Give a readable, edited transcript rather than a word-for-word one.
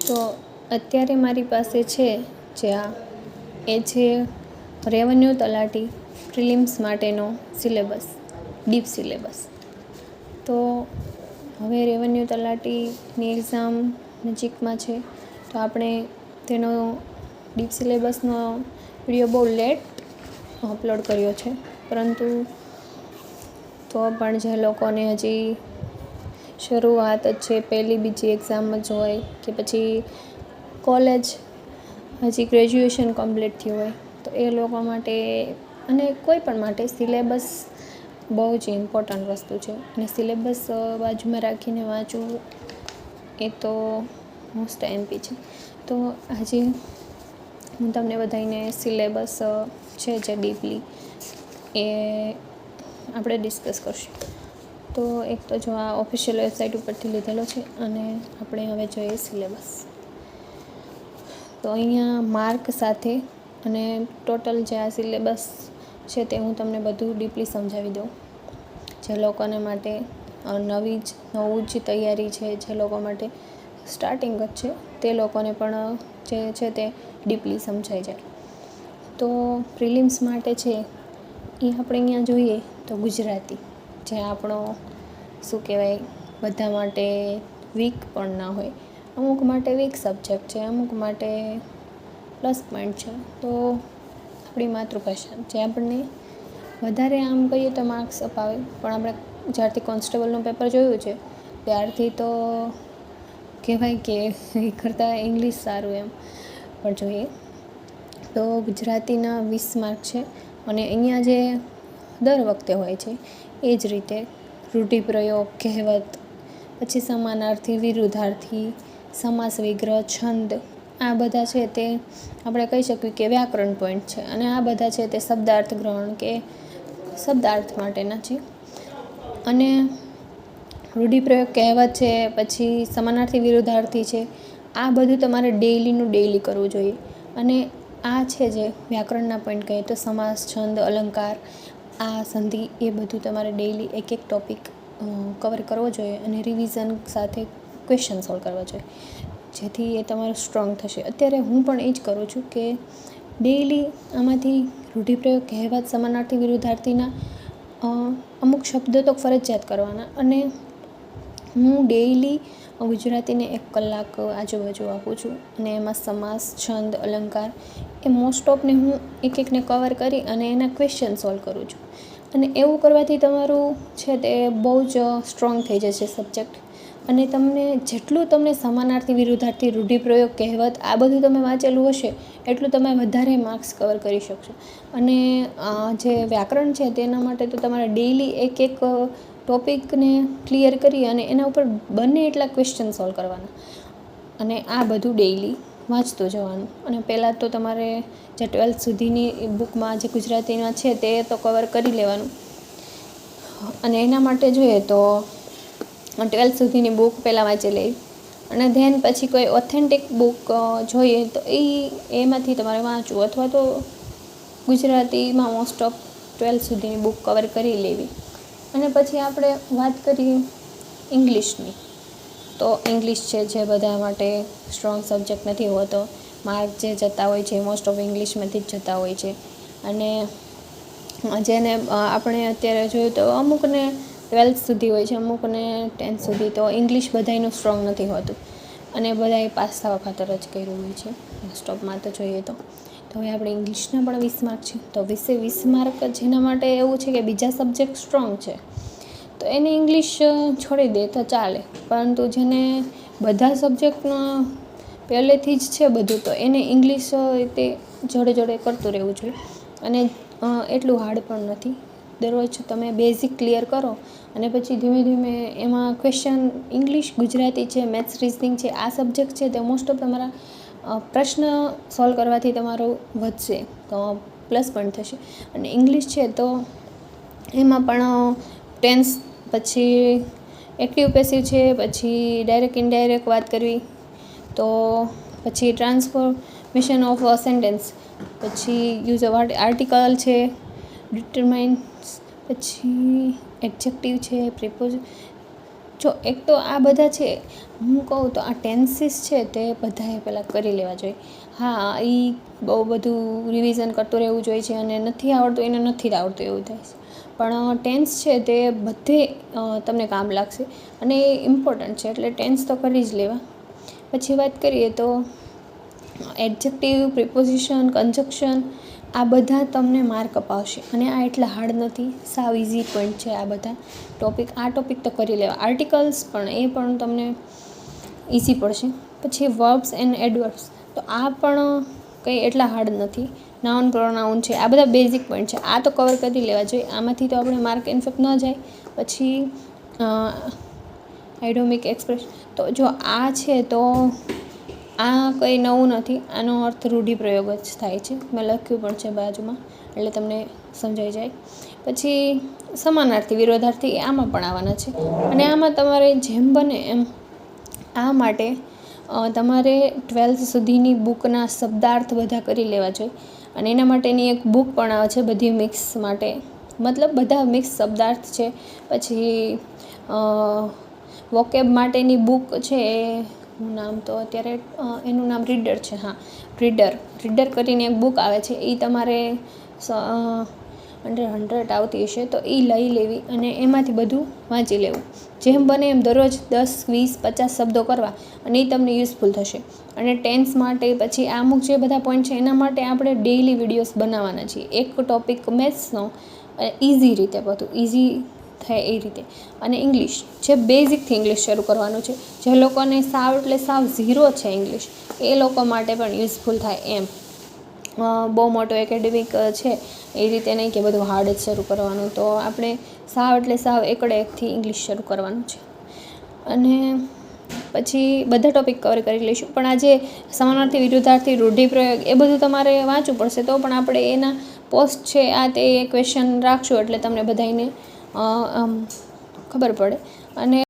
તો અત્યારે મારી પાસે છે જે એ છે રેવન્યુ તલાટી પ્રિલિમ્સ માટેનો સિલેબસ, ડીપ સિલેબસ. તો હવે રેવન્યુ તલાટીની એક્ઝામ નજીકમાં છે, તો આપણે તેનો ડીપ સિલેબસનો વિડીયો બહુ લેટ અપલોડ કર્યો છે, પરંતુ તો પણ જે લોકોને હજી શરૂઆત જ છે, પહેલી બીજી એક્ઝામ જ હોય કે પછી કોલેજ હજી ગ્રેજ્યુએશન કમ્પ્લીટ થયું હોય, તો એ લોકો માટે અને કોઈ પણ માટે સિલેબસ બહુ જ ઇમ્પોર્ટન્ટ વસ્તુ છે. અને સિલેબસ બાજુમાં રાખીને વાંચવું એ તો મોસ્ટ એમપી છે. તો આજે હું તમને બધાને સિલેબસ છે જે ડીપલી એ આપણે ડિસ્કસ કરશું. તો એક તો જો આ ઓફિશિયલ વેબસાઇટ ઉપરથી લીધેલો છે અને આપણે હવે જોઈએ સિલેબસ. તો અહીંયા માર્ક સાથે અને ટોટલ જે આ સિલેબસ છે તે હું તમને બધું ડીપલી સમજાવી દઉં. જે લોકોને માટે નવું જ તૈયારી છે, જે લોકો માટે સ્ટાર્ટિંગ જ છે, તે લોકોને પણ જે છે તે ડીપલી સમજાઈ જાય. તો પ્રિલિમ્સ માટે છે એ આપણે અહીંયા જોઈએ તો ગુજરાતી, જે આપણો શું કહેવાય બધા માટે વીક પણ ના હોય, અમુક માટે વીક સબ્જેક્ટ છે, અમુક માટે પ્લસ પોઈન્ટ છે. તો આપણી માતૃભાષા જે આપણને વધારે આમ કહીએ તો માર્ક્સ અપાવે, પણ આપણે જ્યારથી કોન્સ્ટેબલનું પેપર જોયું છે ત્યારથી તો કહેવાય કે એ કરતાં ઇંગ્લિશ સારું એમ. પણ જોઈએ તો ગુજરાતીના 20 માર્ક છે અને અહીંયા જે દર વખતે હોય છે એ જ રીતે રૂઢિપ્રયોગ, કહેવત, પછી સમાનાર્થી, વિરુદ્ધાર્થી, સમાસ વિગ્રહ, છંદ, આ બધા છે તે આપણે કહી શકીએ કે વ્યાકરણ પોઈન્ટ છે. અને આ બધા છે તે શબ્દાર્થ ગ્રહણ કે શબ્દાર્થ માટેના છે. અને રૂઢિપ્રયોગ, કહેવત છે, પછી સમાનાર્થી, વિરુદ્ધાર્થી છે, આ બધું તમારે ડેઈલી કરવું જોઈએ. અને આ છે જે વ્યાકરણના પોઈન્ટ કહીએ તો સમાસ, છંદ, અલંકાર, આ સંધિ, એ બધું તમારે ડેઈલી એક ટોપિક કવર કરવો જોઈએ અને રિવિઝન સાથે ક્વેશ્ચન સોલ્વ કરવા જોઈએ, જેથી એ તમારું સ્ટ્રોંગ થશે. અત્યારે હું પણ એ જ કરું છું કે ડેઈલી આમાંથી રૂઢિપ્રયોગ, કહેવત, સમાનાર્થી, વિરુદ્ધાર્થીના અમુક શબ્દો તો ફરજિયાત કરવાના. અને હું ડેઈલી ગુજરાતીને 1 કલાક આજુબાજુ આપું છું અને એમાં સમાસ, છંદ, અલંકાર એ મોસ્ટ ઓફને હું એકને કવર કરી અને એના ક્વેશ્ચન સોલ્વ કરું છું. અને એવું કરવાથી તમારું છે તે બહુ જ સ્ટ્રોંગ થઈ જશે સબ્જેક્ટ. અને જેટલું સમાનાર્થી, વિરુદ્ધાર્થી, રૂઢિપ્રયોગ, કહેવત આ બધું તમે વાંચેલું હશે એટલું તમે વધારે માર્ક્સ કવર કરી શકશો. અને જે વ્યાકરણ છે તેના માટે તો તમારે ડેઈલી એક ટોપિકને ક્લિયર કરી અને એના ઉપર બને એટલા ક્વેશ્ચન સોલ્વ કરવાના. અને આ બધું ડેઈલી વાંચતું જવાનું. અને પહેલાં તો તમારે જે 12th સુધીની બુકમાં જે ગુજરાતીમાં છે તે તો કવર કરી લેવાનું. અને એના માટે જોઈએ તો 12th સુધીની બુક પહેલાં વાંચી લેવી. અને ધેન પછી કોઈ ઓથેન્ટિક બુક જોઈએ તો એમાંથી તમારે વાંચવું, અથવા તો ગુજરાતીમાં મોસ્ટ ઓફ 12th સુધીની બુક કવર કરી લેવી. અને પછી આપણે વાત કરીએ ઇંગ્લિશની. તો ઇંગ્લિશ છે જે બધા માટે સ્ટ્રોંગ સબ્જેક્ટ નથી હોતો. માર્ક જે જતા હોય છે મોસ્ટ ઓફ ઇંગ્લિશમાંથી જ જતા હોય છે. અને જેને આપણે અત્યારે જોયું તો અમુકને 12th સુધી હોય છે, અમુકને 10th સુધી. તો ઇંગ્લિશ બધાયનું સ્ટ્રોંગ નથી હોતું અને બધાએ પાસ થવા ખાતર જ કર્યું હોય છે મોસ્ટ ઓફમાં તો જોઈએ તો. હવે આપણે ઇંગ્લિશના પણ 20 માર્ક છે. તો 20 માર્ક જેના માટે એવું છે કે બીજા સબ્જેક્ટ સ્ટ્રોંગ છે તો એને ઇંગ્લિશ છોડી દે તો ચાલે, પરંતુ જેને બધા સબ્જેક્ટમાં પહેલેથી જ છે બધું, તો એને ઇંગ્લિશ તે જોડે કરતું રહેવું જોઈએ. અને એટલું હાર્ડ પણ નથી. દરરોજ તમે બેઝિક ક્લિયર કરો અને પછી ધીમે ધીમે એમાં ક્વેશ્ચન ઇંગ્લિશ, ગુજરાતી છે, મેથ્સ, રિઝનિંગ છે, આ સબ્જેક્ટ છે તે મોસ્ટ ઓફ તમારા પ્રશ્ન સોલ્વ કરવાથી તમારું વધશે, તો પ્લસ પણ થશે. અને ઇંગ્લિશ છે તો એમાં પણ ટેન્સ, પછી એક્ટિવ પેસિવ છે, પછી ડાયરેક્ટ ઇનડાયરેક્ટ વાત કરવી, તો પછી ટ્રાન્સફોર્મેશન ઓફ સેન્ટેન્સ, પછી યુઝ ઓફ આર્ટિકલ છે, ડિટરમાઇન્સ, પછી એડજેક્ટિવ છે, જો એક તો આ બધા છે, હું કહું તો આ ટેન્સીસ છે તે બધાએ પહેલાં કરી લેવા જોઈએ. હા, એ બહુ બધું રિવિઝન કરતું રહેવું જોઈએ છે અને નથી આવડતું એને નથી આવડતું એવું થાય છે. પણ ટેન્સ છે તે બધે તમને કામ લાગશે અને એ ઇમ્પોર્ટન્ટ છે, એટલે ટેન્સ તો કરી જ લેવા. પછી વાત કરીએ તો એડજેક્ટિવ, પ્રિપોઝિશન, કન્જક્શન આ બધા તમને માર્ક અપાવશે અને આ એટલા હાર્ડ નથી, સાવ ઇઝી પોઈન્ટ છે આ બધા ટોપિક. આ ટોપિક તો કરી લેવા. આર્ટિકલ્સ પણ એ પણ તમને ઇઝી પડશે. પછી વર્બ્સ એન્ડ એડવર્બ્સ, તો આ પણ કંઈ એટલા હાર્ડ નથી. નાઉન, પ્રોનાઉન છે, આ બધા બેઝિક પોઈન્ટ છે, આ તો કવર કરી લેવા જોઈએ. આમાંથી તો આપણે માર્ક ઇનફેક્ટ ન જાય. પછી આઇડોમિક એક્સપ્રેશન, તો જો આ છે તો આ કંઈ નવું નથી, આનો અર્થ રૂઢિપ્રયોગ જ થાય છે. મેં લખ્યું પણ છે બાજુમાં, એટલે તમને સમજાઈ જાય. પછી સમાનાર્થી, વિરોધાર્થી આમાં પણ આવવાના છે અને આમાં તમારે જેમ બને એમ આ માટે તમારે 12th સુધીની બુકના શબ્દાર્થ બધા કરી લેવા જોઈએ અને એના માટેની એક બુક પણ આવે છે બધી મિક્સ માટે, મતલબ બધા મિક્સ શબ્દાર્થ છે. પછી વોકેબ માટેની બુક છે, નામ તો અત્યારે એનું નામ રીડર છે. હા, રીડર કરીને એક બુક આવે છે, એ તમારે 100 આવતી હશે તો એ લઈ લેવી અને એમાંથી બધું વાંચી લેવું. જેમ બને એમ દરરોજ 10, 20, 50 શબ્દો કરવા અને એ તમને યુઝફુલ થશે. અને ટેન્સ માટે પછી આ અમુક જે બધા પોઈન્ટ છે એના માટે આપણે ડેઇલી વિડીયોઝ બનાવવાના છીએ. એક ટોપિક મેથ્સનો ઇઝી રીતે, બધું ઇઝી થાય એ રીતે. અને ઇંગ્લિશ, જે બેઝિકથી ઇંગ્લિશ શરૂ કરવાનું છે, જે લોકોને સાવ એટલે સાવ ઝીરો છે ઇંગ્લિશ, એ લોકો માટે પણ યુઝફુલ થાય એમ. બહુ મોટો એકેડેમિક છે એ રીતે નહીં કે બધું હાર્ડ જ શરૂ કરવાનું, તો આપણે સાવ એટલે સાવ એકથી ઇંગ્લિશ શરૂ કરવાનું છે. અને પછી બધા ટોપિક કવર કરી લઈશું. પણ આજે સમાનાર્થી, વિરુદ્ધાર્થી, રૂઢિપ્રયોગ એ બધું તમારે વાંચવું પડશે, તો પણ આપણે એના પોસ્ટ છે આ તે ક્વેશ્ચન રાખશું એટલે તમને બધાને ખબર પડે. અને